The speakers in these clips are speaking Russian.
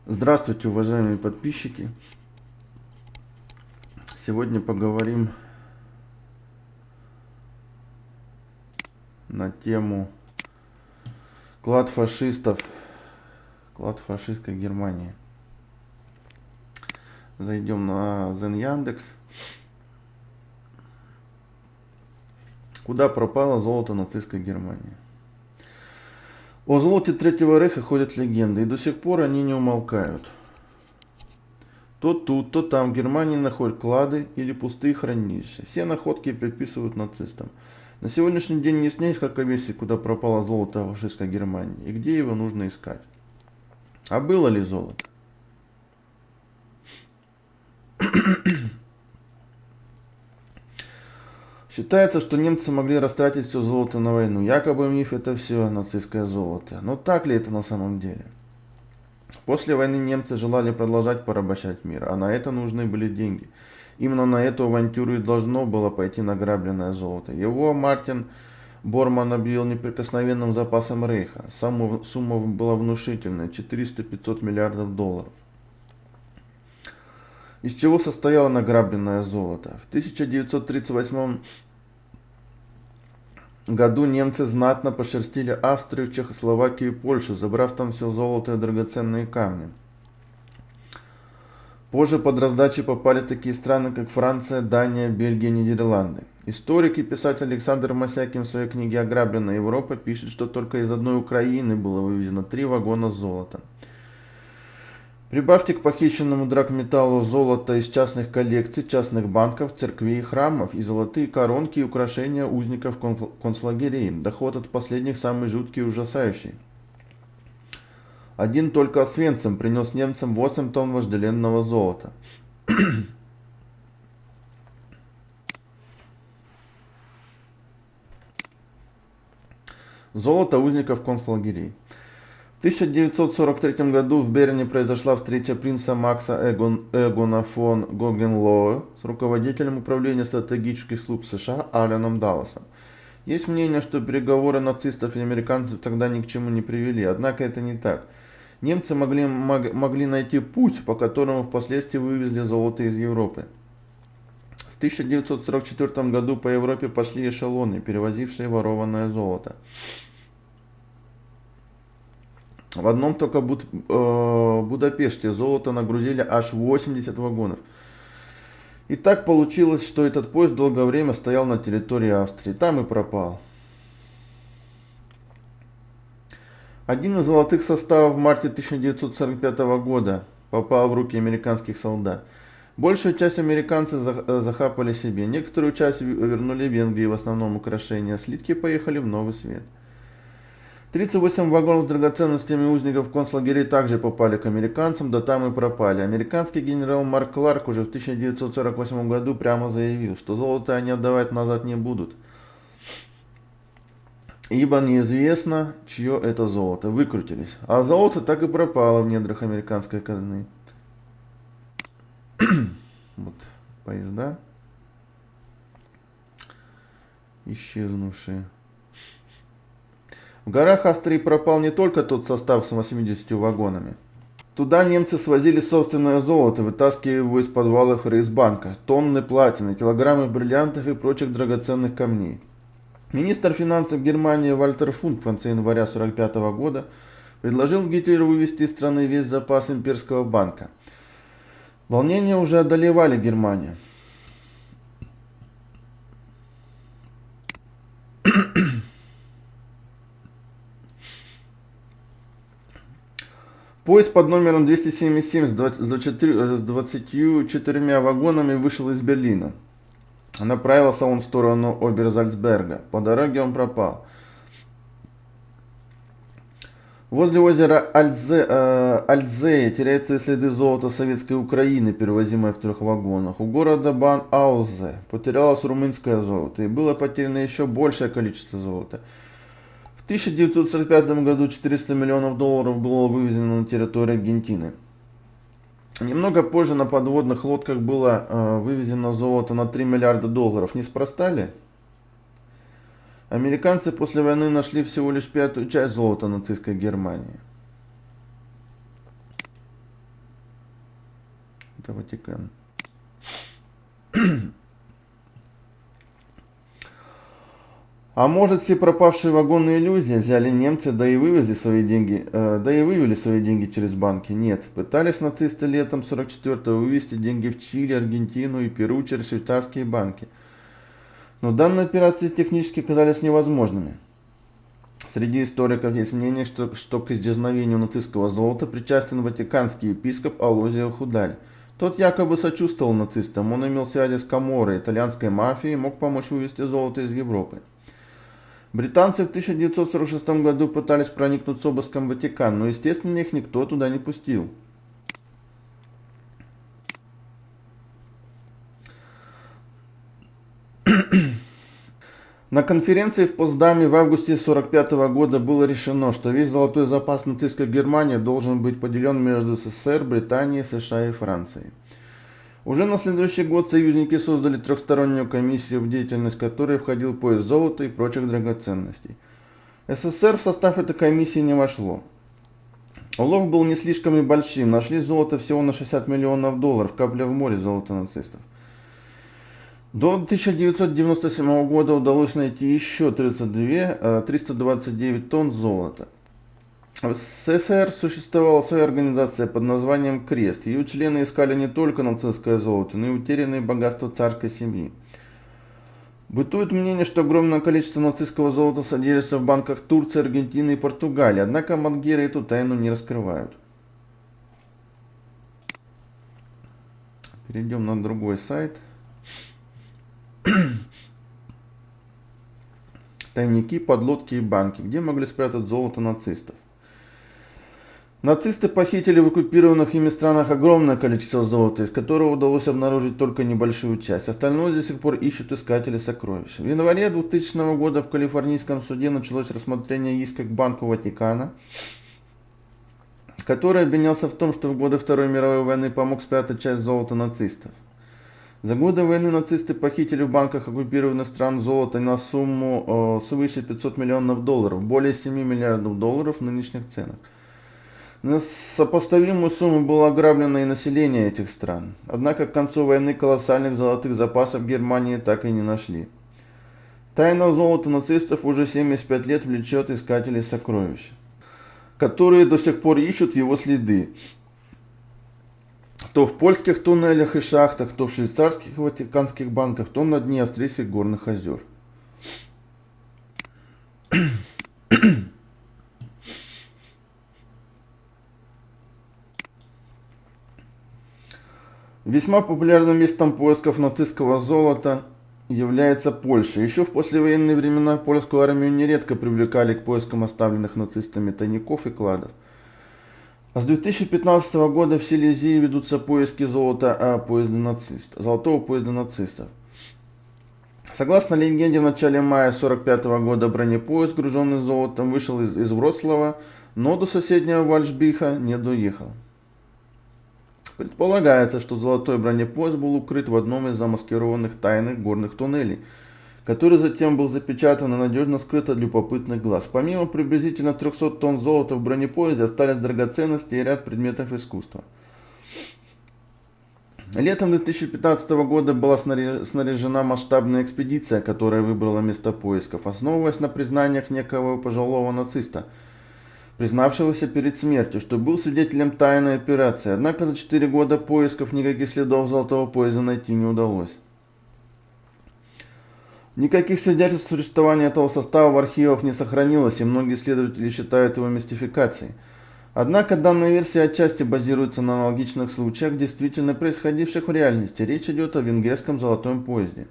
Здравствуйте, уважаемые подписчики! Сегодня поговорим на тему клад фашистов, клад фашистской Германии. Зайдем на Zen.Яндекс. Куда пропало золото нацистской Германии? О золоте Третьего Рейха ходят легенды, и до сих пор они не умолкают. То тут, то там в Германии находят клады или пустые хранилища. Все находки приписывают нацистам. На сегодняшний день не снять несколько версий, куда пропало золото фашистской Германии и где его нужно искать. А было ли золото? Считается, что немцы могли растратить все золото на войну. Якобы миф это все нацистское золото. Но так ли это на самом деле? После войны немцы желали продолжать порабощать мир, а на это нужны были деньги. Именно на эту авантюру и должно было пойти награбленное золото. Его Мартин Борман объявил неприкосновенным запасом Рейха. Сумма была внушительная – 400-500 миллиардов долларов. Из чего состояло награбленное золото? В 1938 году немцы знатно пошерстили Австрию, Чехословакию и Польшу, забрав там все золото и драгоценные камни. Позже под раздачи попали такие страны, как Франция, Дания, Бельгия, Нидерланды. Историк и писатель Александр Мосякин в своей книге «Ограбленная Европа» пишет, что только из одной Украины было вывезено 3 вагона золота. Прибавьте к похищенному драгметаллу золото из частных коллекций, частных банков, церквей и храмов, и золотые коронки и украшения узников концлагерей. Доход от последних самый жуткий и ужасающий. Один только Освенцим принес немцам 8 тонн вожделенного золота. Золото узников концлагерей. В 1943 году в Берне произошла встреча принца Макса Эгона фон Гогенлоэ с руководителем управления стратегических служб США Алленом Далласом. Есть мнение, что переговоры нацистов и американцев тогда ни к чему не привели, однако это не так. Немцы могли найти путь, по которому впоследствии вывезли золото из Европы. В 1944 году по Европе пошли эшелоны, перевозившие ворованное золото. В одном только Будапеште золото нагрузили аж 80 вагонов. И так получилось, что этот поезд долгое время стоял на территории Австрии. Там и пропал. Один из золотых составов в марте 1945 года попал в руки американских солдат. Большую часть американцы захапали себе. Некоторую часть вернули Венгрии, в основном украшения. Слитки поехали в Новый Свет. 38 вагонов с драгоценностями узников концлагерей также попали к американцам, да там и пропали. Американский генерал Марк Кларк уже в 1948 году прямо заявил, что золото они отдавать назад не будут, ибо неизвестно, чье это золото. Выкрутились. А золото так и пропало в недрах американской казны. Вот поезда исчезнувшие. В горах Австрии пропал не только тот состав с 80 вагонами. Туда немцы свозили собственное золото, вытаскивая его из подвалов Рейхсбанка, тонны платины, килограммы бриллиантов и прочих драгоценных камней. Министр финансов Германии Вальтер Функ в конце января 1945 года предложил Гитлеру вывести из страны весь запас имперского банка. Волнения уже одолевали Германию. Поезд под номером 277 с 24 вагонами вышел из Берлина. Направился он в сторону Оберзальцберга. По дороге он пропал. Возле озера Альтзее теряются следы золота советской Украины, перевозимое в 3 вагонах. У города Бан-Аузе потерялось румынское золото, и было потеряно еще большее количество золота. В 1945 году 400 миллионов долларов было вывезено на территорию Аргентины. Немного позже на подводных лодках было вывезено золото на 3 миллиарда долларов. Неспроста ли? Американцы после войны нашли всего лишь 1/5 часть золота нацистской Германии. Это Ватикан. А может, все пропавшие вагонные иллюзии взяли немцы, да и вывели свои деньги через банки? Нет. Пытались нацисты летом 44-го вывести деньги в Чили, Аргентину и Перу через швейцарские банки. Но данные операции технически казались невозможными. Среди историков есть мнение, что к исчезновению нацистского золота причастен ватиканский епископ Алозио Худаль. Тот якобы сочувствовал нацистам, он имел связи с Каморрой, итальянской мафией, и мог помочь вывести золото из Европы. Британцы в 1946 году пытались проникнуть с обыском в Ватикан, но, естественно, их никто туда не пустил. На конференции в Потсдаме в августе 1945 года было решено, что весь золотой запас нацистской Германии должен быть поделен между СССР, Британией, США и Францией. Уже на следующий год союзники создали трехстороннюю комиссию, в деятельность которой входил поиск золота и прочих драгоценностей. СССР в состав этой комиссии не вошло. Улов был не слишком и большим, нашли золото всего на 60 миллионов долларов, капля в море золота нацистов. До 1997 года удалось найти еще 329 тонн золота. В СССР существовала своя организация под названием «Крест». Ее члены искали не только нацистское золото, но и утерянные богатства царской семьи. Бытует мнение, что огромное количество нацистского золота содержится в банках Турции, Аргентины и Португалии, однако мадгеры эту тайну не раскрывают. Перейдем на другой сайт. Тайники, подлодки и банки. Где могли спрятать золото нацистов? Нацисты похитили в оккупированных ими странах огромное количество золота, из которого удалось обнаружить только небольшую часть. Остальное до сих пор ищут искатели сокровищ. В январе 2000 года в калифорнийском суде началось рассмотрение иска к Банку Ватикана, который обвинялся в том, что в годы Второй мировой войны помог спрятать часть золота нацистов. За годы войны нацисты похитили в банках оккупированных стран золото на сумму свыше 500 миллионов долларов, более 7 миллиардов долларов в нынешних ценах. На сопоставимую сумму было ограблено и население этих стран. Однако к концу войны колоссальных золотых запасов Германии так и не нашли. Тайна золота нацистов уже 75 лет влечет искателей сокровищ, которые до сих пор ищут его следы. То в польских туннелях и шахтах, то в швейцарских и ватиканских банках, то на дне австрийских горных озер. Весьма популярным местом поисков нацистского золота является Польша. Еще в послевоенные времена польскую армию нередко привлекали к поискам оставленных нацистами тайников и кладов. А с 2015 года в Силезии ведутся поиски золотого поезда нацистов. Согласно легенде, в начале мая 1945 года бронепоезд, груженный золотом, вышел из Вроцлава, но до соседнего Вальшбиха не доехал. Предполагается, что золотой бронепоезд был укрыт в одном из замаскированных тайных горных туннелей, который затем был запечатан и надежно скрыт от любопытных глаз. Помимо приблизительно 300 тонн золота в бронепоезде остались драгоценности и ряд предметов искусства. Летом 2015 года была снаряжена масштабная экспедиция, которая выбрала место поисков, основываясь на признаниях некого пожилого нациста, признавшегося перед смертью, что был свидетелем тайной операции. Однако за 4 года поисков никаких следов золотого поезда найти не удалось. Никаких свидетельств существования этого состава в архивах не сохранилось, и многие исследователи считают его мистификацией. Однако данная версия отчасти базируется на аналогичных случаях, действительно происходивших в реальности. Речь идет о венгерском золотом поезде.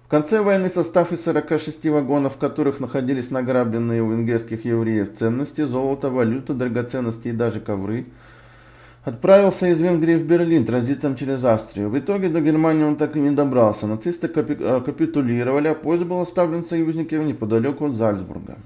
В конце войны состав из 46 вагонов, в которых находились награбленные у венгерских евреев ценности, золото, валюта, драгоценности и даже ковры, отправился из Венгрии в Берлин транзитом через Австрию. В итоге до Германии он так и не добрался. Нацисты капитулировали, а поезд был оставлен союзниками неподалеку от Зальцбурга.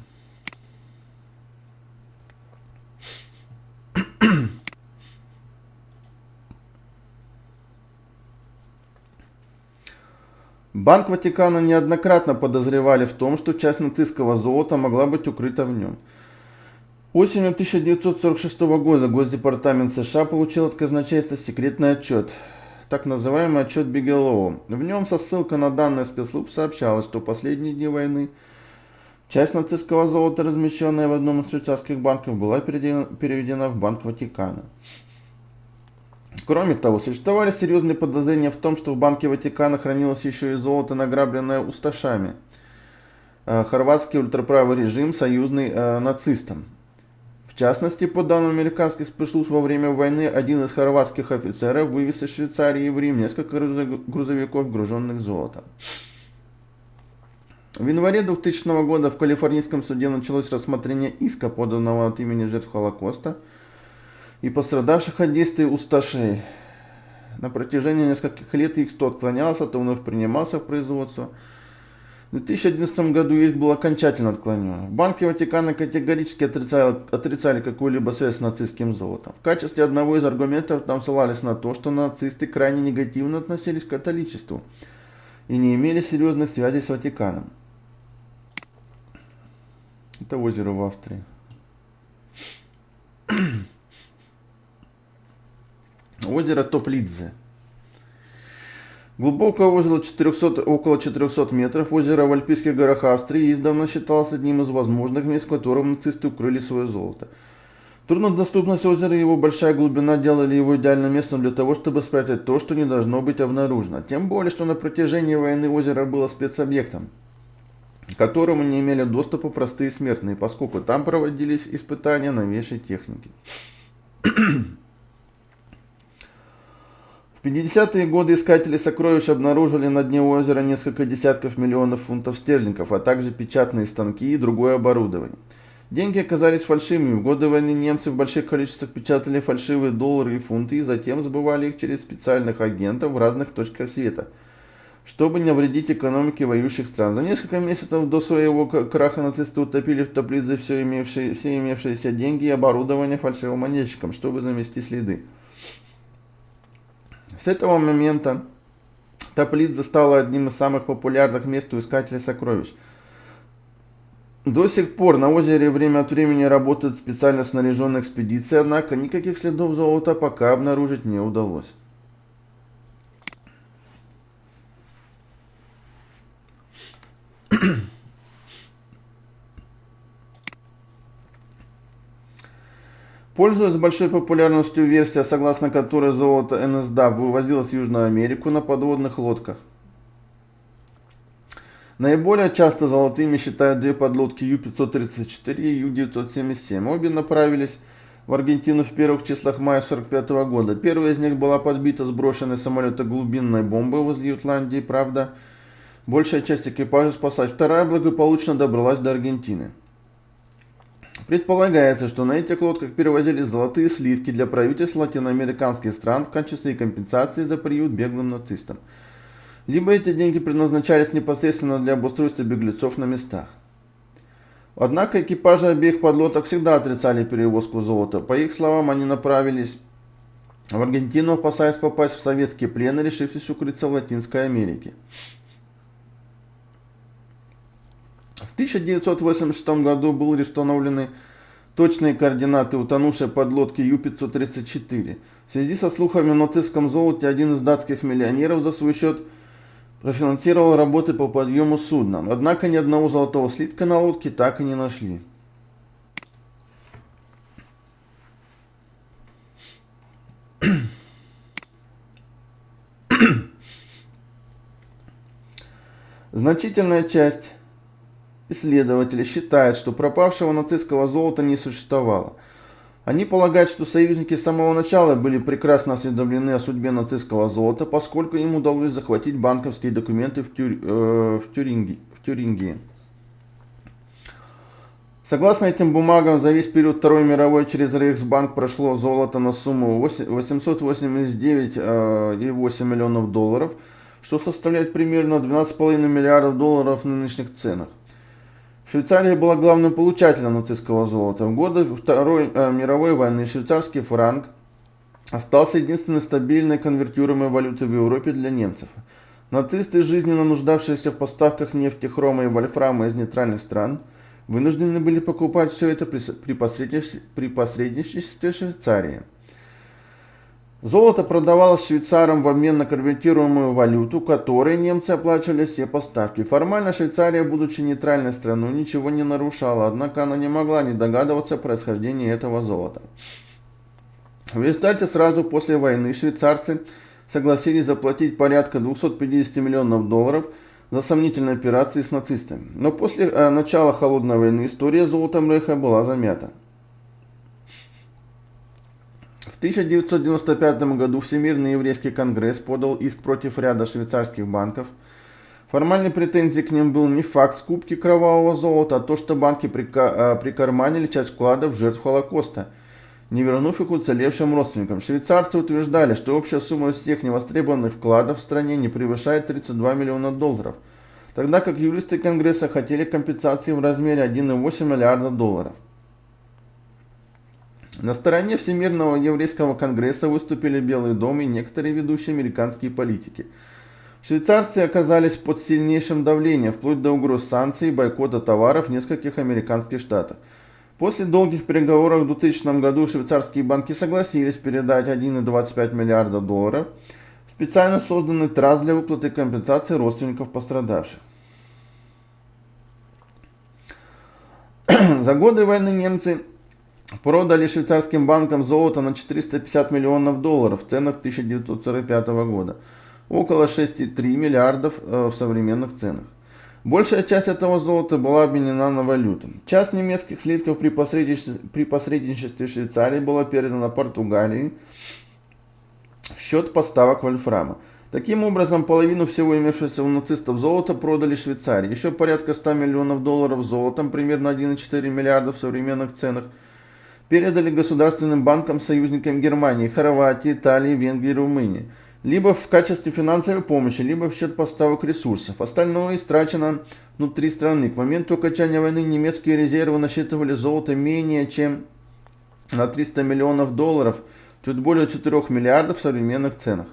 Банк Ватикана неоднократно подозревали в том, что часть нацистского золота могла быть укрыта в нем. Осенью 1946 года Госдепартамент США получил от казначейства секретный отчет, так называемый отчет Бигелоу. В нем со ссылкой на данные спецслужб сообщалось, что в последние дни войны часть нацистского золота, размещенная в одном из швейцарских банков, была переведена в Банк Ватикана. Кроме того, существовали серьезные подозрения в том, что в Банке Ватикана хранилось еще и золото, награбленное усташами. Хорватский ультраправый режим, союзный нацистам. В частности, по данным американских спецслужб, во время войны один из хорватских офицеров вывез из Швейцарии в Рим несколько грузовиков, груженных золотом. В январе 2000 года в калифорнийском суде началось рассмотрение иска, поданного от имени жертв Холокоста и пострадавших от действий усташей. На протяжении нескольких лет иск то отклонялся, то вновь принимался в производство. В 2011 году иск был окончательно отклонен. В Банке Ватикана категорически отрицали какую-либо связь с нацистским золотом. В качестве одного из аргументов там ссылались на то, что нацисты крайне негативно относились к католичеству и не имели серьезных связей с Ватиканом. Это озеро в Австрии. Озеро Топлидзе. Глубокое озеро около 400 метров. Озеро в Альпийских горах Австрии издавна считалось одним из возможных мест, в котором нацисты укрыли свое золото. Труднодоступность озера и его большая глубина делали его идеальным местом для того, чтобы спрятать то, что не должно быть обнаружено. Тем более, что на протяжении войны озеро было спецобъектом, к которому не имели доступа простые смертные, поскольку там проводились испытания новейшей техники. В 50-е годы искатели сокровищ обнаружили на дне озера несколько десятков миллионов фунтов стерлингов, а также печатные станки и другое оборудование. Деньги оказались фальшивыми. В годы войны немцы в больших количествах печатали фальшивые доллары и фунты и затем сбывали их через специальных агентов в разных точках света, чтобы не вредить экономике воюющих стран. За несколько месяцев до своего краха нацисты утопили в Топлидзе все имевшиеся деньги и оборудование фальшивомонетчикам, чтобы замести следы. С этого момента Топлидзе стала одним из самых популярных мест у искателей сокровищ. До сих пор на озере время от времени работают специально снаряженные экспедиции, однако никаких следов золота пока обнаружить не удалось. Пользуясь большой популярностью версия, согласно которой золото НСДА вывозилось в Южную Америку на подводных лодках. Наиболее часто золотыми считают две подлодки Ю-534 и Ю-977. Обе направились в Аргентину в первых числах мая 1945 года. Первая из них была подбита сброшенной с самолета глубинной бомбой возле Ютландии, правда, большая часть экипажа спаслась. Вторая благополучно добралась до Аргентины. Предполагается, что на этих лодках перевозили золотые слитки для правительств латиноамериканских стран в качестве компенсации за приют беглым нацистам. Либо эти деньги предназначались непосредственно для обустройства беглецов на местах. Однако экипажи обеих подлодок всегда отрицали перевозку золота. По их словам, они направились в Аргентину, опасаясь попасть в советский плен и решившись укрыться в Латинской Америке. В 1986 году были установлены точные координаты утонувшей подлодки Ю-534. В связи со слухами о нацистском золоте один из датских миллионеров за свой счет профинансировал работы по подъему судна. Однако ни одного золотого слитка на лодке так и не нашли. Значительная часть исследователи считают, что пропавшего нацистского золота не существовало. Они полагают, что союзники с самого начала были прекрасно осведомлены о судьбе нацистского золота, поскольку им удалось захватить банковские документы в Тюрингии. Согласно этим бумагам, за весь период Второй мировой через Рейхсбанк прошло золото на сумму 889,8 миллионов долларов, что составляет примерно 12,5 миллиардов долларов в нынешних ценах. Швейцария была главным получателем нацистского золота. В годы Второй мировой войны швейцарский франк остался единственной стабильной конвертируемой валютой в Европе для немцев. Нацисты, жизненно нуждавшиеся в поставках нефти, хрома и вольфрама из нейтральных стран, вынуждены были покупать все это при посредничестве Швейцарии. Золото продавалось швейцарам в обмен на конвертируемую валюту, которой немцы оплачивали все поставки. Формально Швейцария, будучи нейтральной страной, ничего не нарушала, однако она не могла не догадываться о происхождении этого золота. В результате сразу после войны швейцарцы согласились заплатить порядка 250 миллионов долларов за сомнительные операции с нацистами. Но после начала Холодной войны история с золотом Рейха была замята. В 1995 году Всемирный еврейский конгресс подал иск против ряда швейцарских банков. Формальной претензией к ним был не факт скупки кровавого золота, а то, что банки прикарманили часть вкладов жертв Холокоста, не вернув их уцелевшим родственникам. Швейцарцы утверждали, что общая сумма всех невостребованных вкладов в стране не превышает 32 миллиона долларов, тогда как юристы Конгресса хотели компенсации в размере 1,8 миллиарда долларов. На стороне Всемирного еврейского конгресса выступили Белый дом и некоторые ведущие американские политики. Швейцарцы оказались под сильнейшим давлением, вплоть до угроз санкций и бойкота товаров в нескольких американских штатах. После долгих переговоров в 2000 году швейцарские банки согласились передать 1,25 миллиарда долларов в специально созданный траст для выплаты компенсации родственников пострадавших. За годы войны немцы продали швейцарским банкам золото на 450 миллионов долларов в ценах 1945 года, около 6,3 миллиардов в современных ценах. Большая часть этого золота была обменена на валюту. Часть немецких слитков при посредничестве Швейцарии была передана Португалии в счет поставок вольфрама. Таким образом, половину всего имевшегося у нацистов золота продали Швейцарии. Еще порядка 100 миллионов долларов золотом, примерно 1,4 миллиарда в современных ценах, передали государственным банкам-союзникам Германии, Хорватии, Италии, Венгрии и Румынии. Либо в качестве финансовой помощи, либо в счет поставок ресурсов. Остальное истрачено внутри страны. К моменту окончания войны немецкие резервы насчитывали золото менее чем на 300 миллионов долларов, чуть более 4 миллиардов в современных ценах.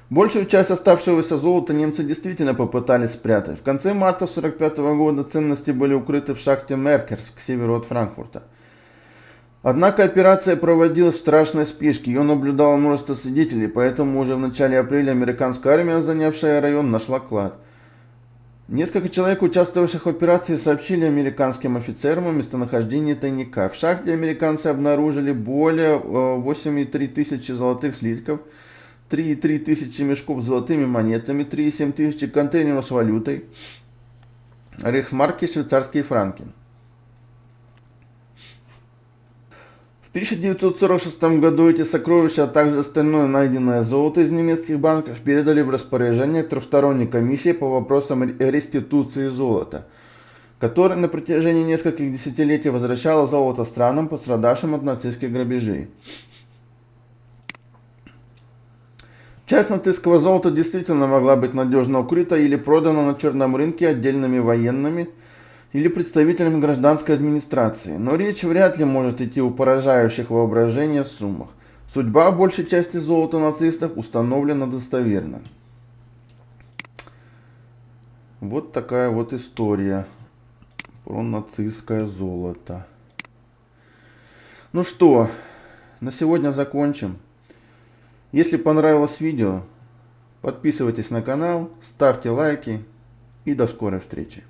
Большую часть оставшегося золота немцы действительно попытались спрятать. В конце марта 1945 года ценности были укрыты в шахте Меркерс к северу от Франкфурта. Однако операция проводилась в страшной спешке, ее наблюдало множество свидетелей, поэтому уже в начале апреля американская армия, занявшая район, нашла клад. Несколько человек, участвовавших в операции, сообщили американским офицерам о местонахождении тайника. В шахте американцы обнаружили более 8,3 тысячи золотых слитков, 3,3 тысячи мешков с золотыми монетами, 3,7 тысячи контейнеров с валютой, рейхсмарки, швейцарские франки. В 1946 году эти сокровища, а также остальное найденное золото из немецких банков передали в распоряжение трехсторонней комиссии по вопросам реституции золота, которая на протяжении нескольких десятилетий возвращала золото странам, пострадавшим от нацистских грабежей. Часть нацистского золота действительно могла быть надежно укрыта или продана на черном рынке отдельными военными или представителями гражданской администрации, но речь вряд ли может идти о поражающих воображение суммах. Судьба большей части золота нацистов установлена достоверно. Вот такая вот история про нацистское золото. Ну что, на сегодня закончим. Если понравилось видео, подписывайтесь на канал, ставьте лайки и до скорой встречи.